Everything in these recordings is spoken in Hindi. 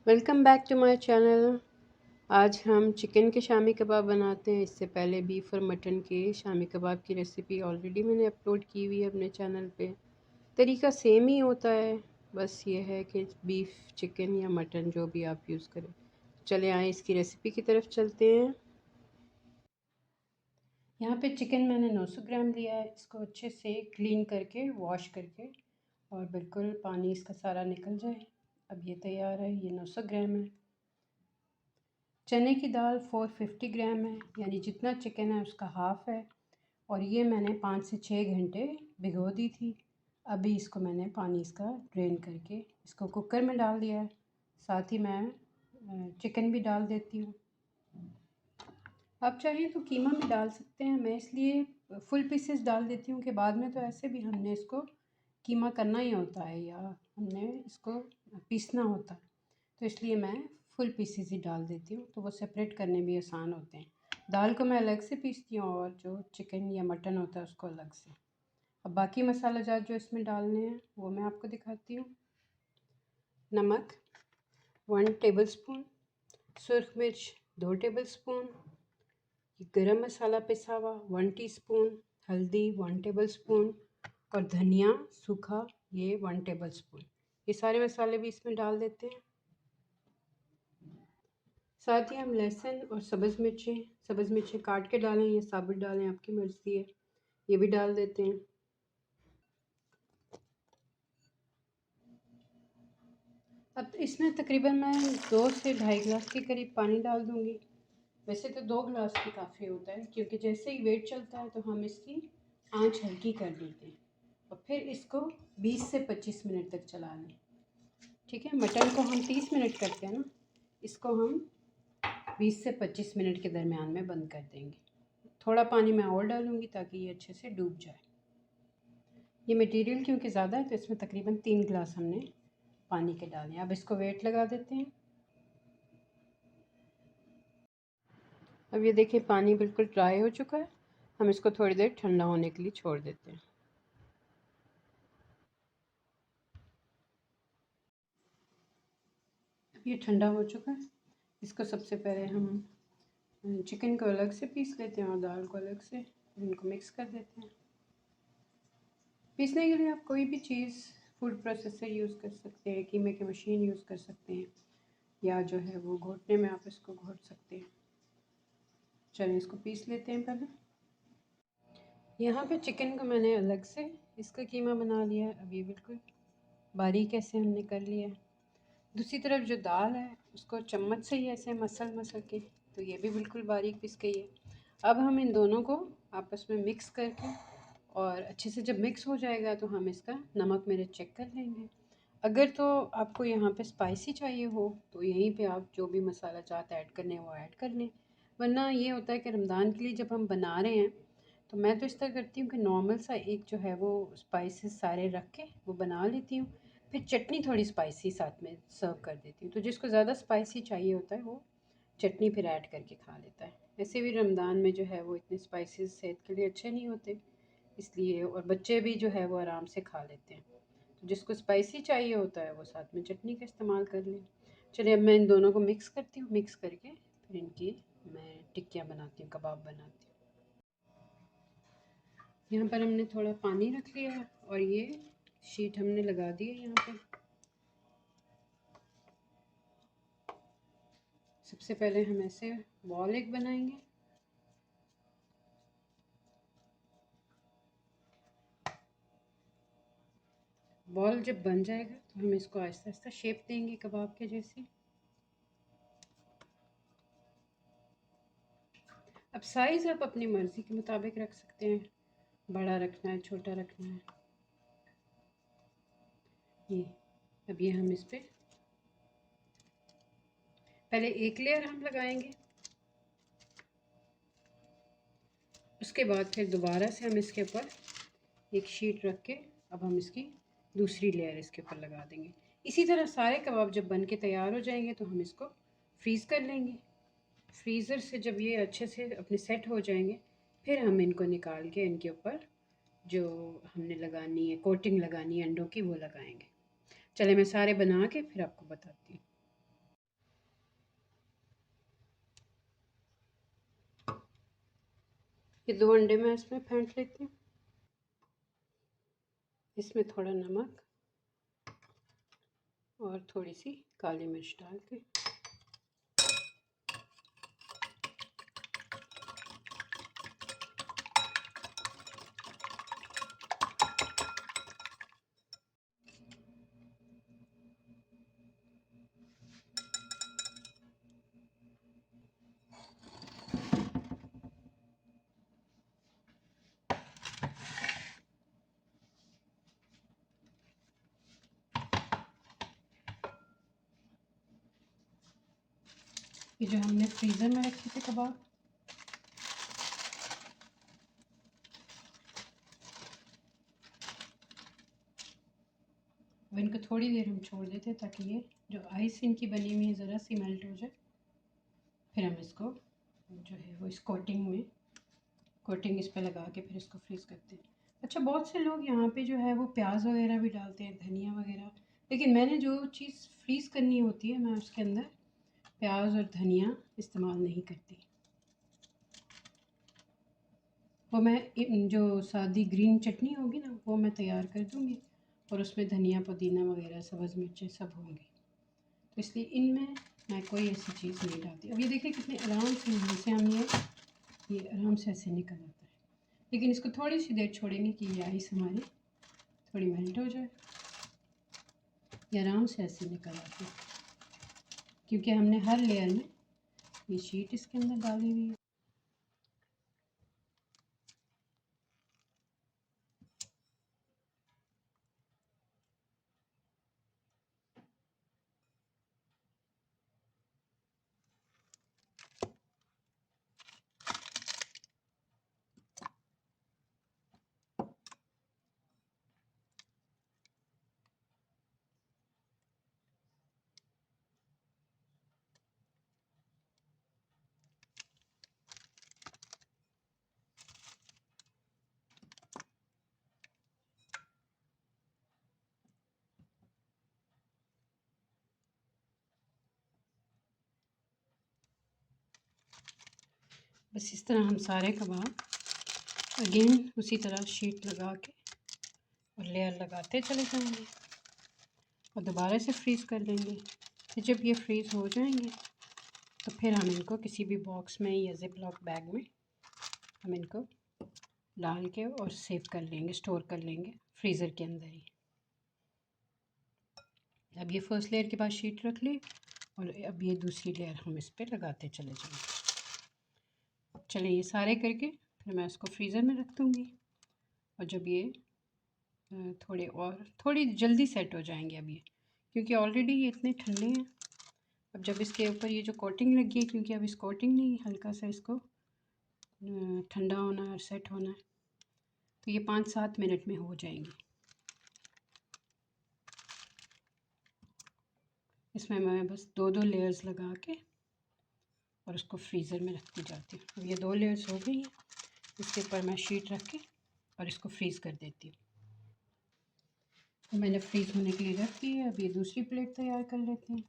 Welcome back to my channel. आज हम चिकन के शामी कबाब बनाते हैं। इससे पहले बीफ और मटन के शामी कबाब की रेसिपी ऑलरेडी मैंने अपलोड की हुई है अपने चैनल पे। तरीका सेम ही होता है, बस ये है कि बीफ, चिकन या मटन जो भी आप यूज़ करें। चले आए इसकी रेसिपी की तरफ चलते हैं। यहाँ पे चिकन मैंने 900 ग्राम लिया है। इसको अच्छे से क्लीन करके वॉश करके और बिल्कुल पानी इसका सारा निकल जाए। अब ये तैयार है। ये 900 ग्राम है। चने की दाल 450 ग्राम है, यानी जितना चिकन है उसका हाफ़ है। और ये मैंने 5 से 6 घंटे भिगो दी थी। अभी इसको मैंने पानी इसका ड्रेन करके इसको कुकर में डाल दिया है। साथ ही मैं चिकन भी डाल देती हूँ। आप चाहें तो कीमा भी डाल सकते हैं। मैं इसलिए फुल पीसेस डाल देती हूँ कि बाद में तो ऐसे भी हमने इसको कीमा करना ही होता है या हमने इसको पीसना होता है, तो इसलिए मैं फुल पीसेस ही डाल देती हूँ, तो वो सेपरेट करने भी आसान होते हैं। दाल को मैं अलग से पीसती हूँ और जो चिकन या मटन होता है उसको अलग से। अब बाकी मसाला जात जो इसमें डालने हैं वो मैं आपको दिखाती हूँ। नमक 1 टेबलस्पून, सुरख मिर्च 2 टेबलस्पून, गरम मसाला पिसा हुआ 1 टीस्पून, हल्दी 1 टेबलस्पून और धनिया सूखा ये 1 टेबलस्पून। ये सारे मसाले भी इसमें डाल देते हैं। साथ ही हम लहसुन और सब्ज़ मिर्चें काट के डालें या साबुत डालें, आपकी मर्ज़ी है, ये भी डाल देते हैं। अब इसमें तकरीबन मैं 2 से ढाई गिलास के करीब पानी डाल दूँगी। वैसे तो 2 गिलास भी काफ़ी होता है, क्योंकि जैसे ही वेट चलता है तो हम इसकी आंच हल्की कर देते हैं और फिर इसको 20 से 25 मिनट तक चला लें। ठीक है, मटन को हम 30 मिनट करते हैं ना, इसको हम 20 से 25 मिनट के दरमियान में बंद कर देंगे। थोड़ा पानी मैं और डालूँगी ताकि ये अच्छे से डूब जाए। ये मटेरियल क्योंकि ज़्यादा है तो इसमें तकरीबन 3 गिलास हमने पानी के डालें। अब इसको वेट लगा देते हैं। अब ये देखिए पानी बिल्कुल ड्राई हो चुका है। हम इसको थोड़ी देर ठंडा होने के लिए छोड़ देते हैं। ये ठंडा हो चुका है। इसको सबसे पहले हम चिकन को अलग से पीस लेते हैं और दाल को अलग से, इनको मिक्स कर देते हैं। पीसने के लिए आप कोई भी चीज़ फूड प्रोसेसर यूज़ कर सकते हैं, कीमे की मशीन यूज़ कर सकते हैं, या जो है वो घोटने में आप इसको घोट सकते हैं। चलिए इसको पीस लेते हैं पहले। यहाँ पे चिकन को मैंने अलग से इसका कीमा बना लिया है। अब ये बिल्कुल बारीक ऐसे हमने कर लिया है। दूसरी तरफ जो दाल है उसको चम्मच से ही ऐसे मसल मसल के, तो ये भी बिल्कुल बारीक पिस गई है। अब हम इन दोनों को आपस में मिक्स करके और अच्छे से जब मिक्स हो जाएगा तो हम इसका नमक मिर्च चेक कर लेंगे। अगर तो आपको यहाँ पे स्पाइसी चाहिए हो तो यहीं पे आप जो भी मसाला चाहते ऐड करने वो ऐड कर लें। वरना ये होता है कि रमज़ान के लिए जब हम बना रहे हैं तो मैं तो इस तरह करती हूँ कि नॉर्मल सा एक जो है वो स्पाइसेस सारे रख के वो बना लेती हूँ। फिर चटनी थोड़ी स्पाइसी साथ में सर्व कर देती हूँ, तो जिसको ज़्यादा स्पाइसी चाहिए होता है वो चटनी फिर ऐड करके खा लेता है। वैसे भी रमज़ान में जो है वो इतने स्पाइसेस सेहत के लिए अच्छे नहीं होते, इसलिए, और बच्चे भी जो है वो आराम से खा लेते हैं। तो जिसको स्पाइसी चाहिए होता है वो साथ में चटनी का इस्तेमाल कर लें। चलिए अब मैं इन दोनों को मिक्स करती हूँ। मिक्स करके फिर इनकी मैं टिक्कियाँ बनाती हूँ, कबाब बनाती हूँ। यहाँ पर हमने थोड़ा पानी रख लिया है और ये शीट हमने लगा दी है यहाँ पे। सबसे पहले हम ऐसे बॉल एक बनाएंगे। बॉल जब बन जाएगा तो हम इसको आहिस्ता आहिस्ता शेप देंगे कबाब के जैसी। अब साइज़ आप अपनी मर्ज़ी के मुताबिक रख सकते हैं, बड़ा रखना है, छोटा रखना है। ये अब ये हम इस पे पहले एक लेयर हम लगाएंगे, उसके बाद फिर दोबारा से हम इसके ऊपर एक शीट रख के अब हम इसकी दूसरी लेयर इसके ऊपर लगा देंगे। इसी तरह सारे कबाब जब बन के तैयार हो जाएंगे तो हम इसको फ्रीज़ कर लेंगे। फ्रीज़र से जब ये अच्छे से अपने सेट हो जाएंगे फिर हम इनको निकाल के इनके ऊपर जो हमने लगानी है, कोटिंग लगानी है अंडों की, वो लगाएंगे। चले मैं सारे बना के फिर आपको बताती हूँ। ये 2 अंडे मैं इसमें फेंट लेती हूँ। इसमें थोड़ा नमक और थोड़ी सी काली मिर्च डाल के ये जो हमने फ्रीज़र में रखे थे कबाब, अब इनको थोड़ी देर हम छोड़ देते हैं ताकि ये जो आइस इनकी बनी हुई है ज़रा सी मेल्ट हो जाए। फिर हम इसको जो है वो इस कोटिंग इस पे लगा के फिर इसको फ्रीज़ करते हैं। अच्छा, बहुत से लोग यहाँ पे जो है वो प्याज वगैरह भी डालते हैं, धनिया वगैरह, लेकिन मैंने जो चीज़ फ्रीज़ करनी होती है मैं उसके अंदर प्याज और धनिया इस्तेमाल नहीं करती। वो मैं जो सादी ग्रीन चटनी होगी ना वो मैं तैयार कर दूँगी और उसमें धनिया पुदीना वगैरह सब्ज़ मिर्चें सब होंगी, तो इसलिए इनमें मैं कोई ऐसी चीज़ नहीं डालती। अब ये देखिए कितने आराम से यहाँ से हम ये आराम से ऐसे निकल आता है, लेकिन इसको थोड़ी सी देर छोड़ेंगे कि ये आइस हमारी थोड़ी मेल्ट हो जाए। ये आराम से ऐसे निकल आती है क्योंकि हमने हर लेयर में ये शीट इसके अंदर डाली हुई है। बस इस तरह हम सारे कबाब अगेन उसी तरह शीट लगा के और लेयर लगाते चले जाएंगे और दोबारा से फ्रीज़ कर लेंगे। फिर जब ये फ्रीज़ हो जाएंगे तो फिर हम इनको किसी भी बॉक्स में या जिप लॉक बैग में हम इनको डाल के और सेव कर लेंगे, स्टोर कर लेंगे फ्रीज़र के अंदर ही। अब ये फर्स्ट लेयर के बाद शीट रख ली और अब ये दूसरी लेयर हम इस पर लगाते चले जाएंगे। चलिए ये सारे करके फिर मैं इसको फ्रीज़र में रख दूँगी और जब ये थोड़ी जल्दी सेट हो जाएंगे अब ये, क्योंकि ऑलरेडी ये इतने ठंडे हैं। अब जब इसके ऊपर ये जो कोटिंग लगी है, क्योंकि अब इस कोटिंग नहीं हल्का सा इसको ठंडा होना है और सेट होना है, तो ये 5-7 मिनट में हो जाएंगी। इसमें मैं बस 2-2 लेयर्स लगा के और उसको फ्रीज़र में रखती जाती हूँ। अब ये 2 लेयर्स हो गई हैं, इसके ऊपर मैं शीट रख के और इसको फ्रीज़ कर देती हूँ। तो मैंने फ्रीज़ होने के लिए रख दी है। अब ये दूसरी प्लेट तैयार कर लेते हैं।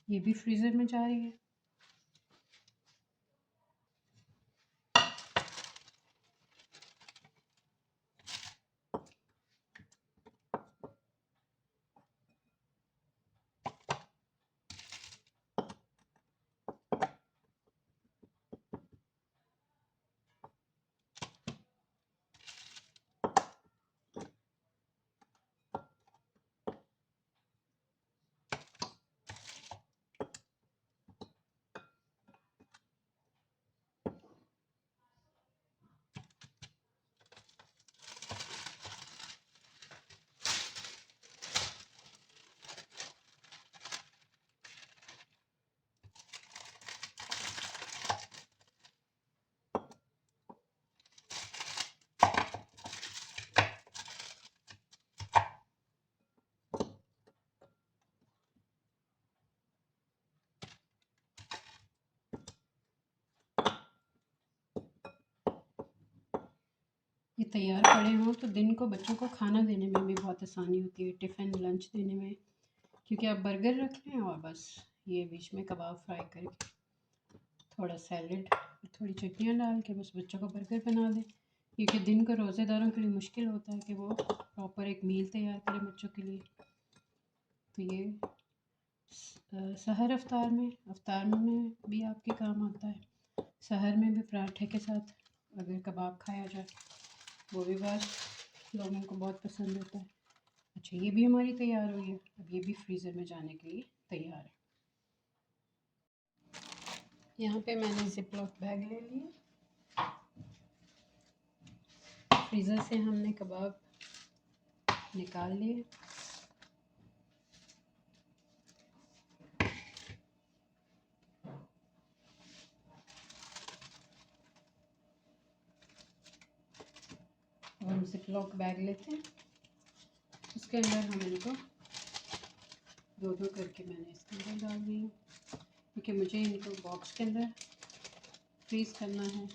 ये भी फ्रीज़र में जा रही है। ये तैयार पड़े हों तो दिन को बच्चों को खाना देने में भी बहुत आसानी होती है, टिफ़िन लंच देने में। क्योंकि आप बर्गर रख लें और बस ये बीच में कबाब फ्राई करके थोड़ा सैलड और थोड़ी चटनियाँ डाल के बस बच्चों को बर्गर बना दें। क्योंकि दिन को रोज़ेदारों के लिए मुश्किल होता है कि वो प्रॉपर एक मील तैयार करें बच्चों के लिए। तो ये सहर अफ्तार में भी आपके काम आता है। सहर में भी पराठे के साथ अगर कबाब खाया जाए वो भी बहुत लोगों को बहुत पसंद होता है। अच्छा, ये भी हमारी तैयार हुई है। अब ये भी फ्रीज़र में जाने के लिए तैयार है। यहाँ पे मैंने ज़िप लॉक बैग ले लिया। फ्रीज़र से हमने कबाब निकाल लिए। अब हम ज़िप लॉक बैग लेते हैं, उसके अंदर हम इनको दो दो करके मैंने इसके अंदर डाल दी, क्योंकि मुझे इनको बॉक्स के अंदर फ्रीज़ करना है।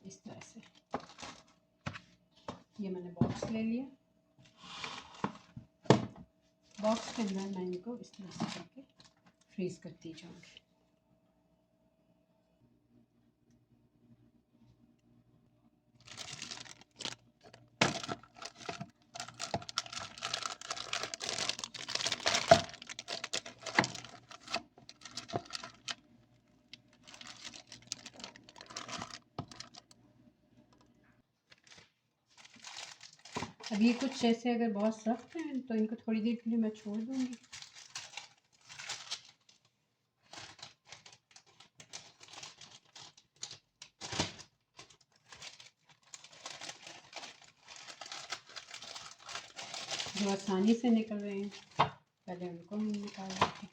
इस तरह से ये मैंने बॉक्स ले लिया। बॉक्स के अंदर मैं इनको इस तरह से करके फ्रीज़ करती जाऊँगी। अब ये कुछ ऐसे अगर बहुत सख्त हैं तो इनको थोड़ी देर के लिए मैं छोड़ दूँगी। जो आसानी से निकल रहे हैं पहले उनको हम निकाल लेते हैं।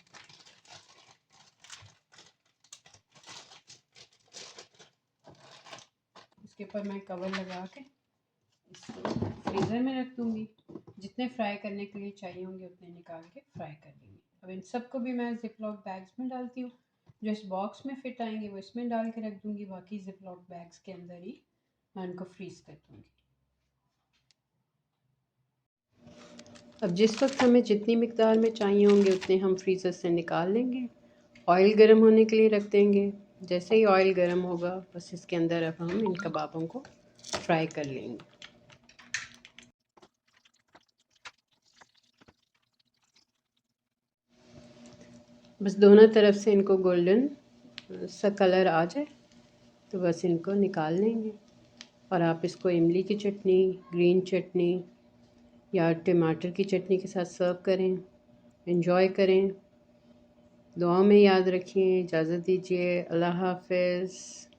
इसके ऊपर मैं कवर लगा के इसको फ्रीज़र में रख दूँगी। जितने फ्राई करने के लिए चाहिए होंगे उतने निकाल के फ्राई कर लेंगे। अब इन सबको भी मैं ज़िप लॉक बैग्स में डालती हूँ। जो इस बॉक्स में फ़िट आएंगे वो इसमें डाल के रख दूँगी, बाकी ज़िप लॉक बैग्स के अंदर ही मैं उनको फ्रीज़ कर दूँगी। अब जिस वक्त हमें जितनी मिकदार में चाहिए होंगे उतने हम फ्रीज़र से निकाल लेंगे। ऑयल गर्म होने के लिए रख देंगे। जैसे ही ऑयल गर्म होगा बस इसके अंदर अब हम इन कबाबों को फ्राई कर लेंगे। बस दोनों तरफ से इनको गोल्डन सा कलर आ जाए तो बस इनको निकाल लेंगे। और आप इसको इमली की चटनी, ग्रीन चटनी या टमाटर की चटनी के साथ सर्व करें, एंजॉय करें। दुआओं में याद रखिए। इजाज़त दीजिए। अल्लाह हाफ़िज़।